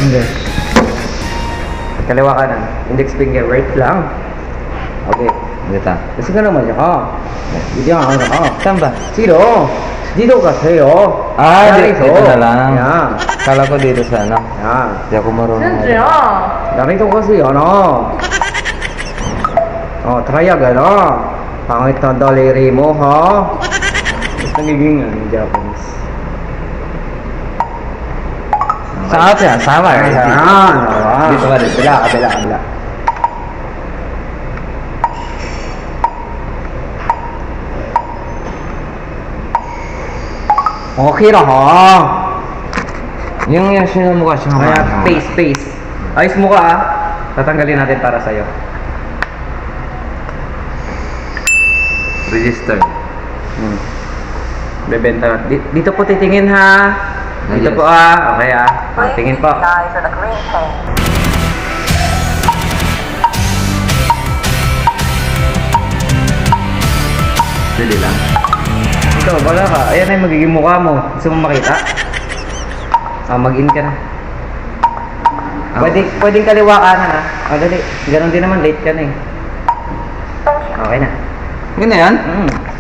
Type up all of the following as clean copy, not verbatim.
finger. Kaliwa kanan. Index finger. Right lang. Okay. Dito. Kasi ka naman siya ka. Dito ka ka. Saan ba? Dito. Dito kasi Dito na lang. Yan. Kala ko dito sa ano. Yan. Hindi ako marunong. Narito kasi ano. Oh, triangle ano. Pangit na daliri mo ha. Mas nagiging Japanese. Sa atin, sama. Ayan. Dito ka dito. Kabila. Okay na ha. Yung sinumukha siya. Kaya face. Ayos mo ka ah. Tatanggalin natin para sa'yo. Register. Bebenta natin. Dito po titingin ha. Dito Yes. po ah. Okay ah. Tingin po. Eyes on the green paint. Dili lang. Ito, wala ka. Ayan na yung magiging mukha mo. Gusto mo makita? Mag-in ka na. Pwedeng kaliwa kanan ha. Dali. Ganon din naman. Late ka na eh. Okay na. Yun na yan?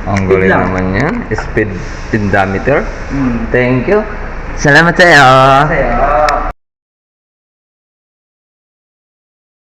Ang Speed galing lang. naman yan. Speed speedometer. Mm. Thank you. Salamat sa'yo. Sa'yo.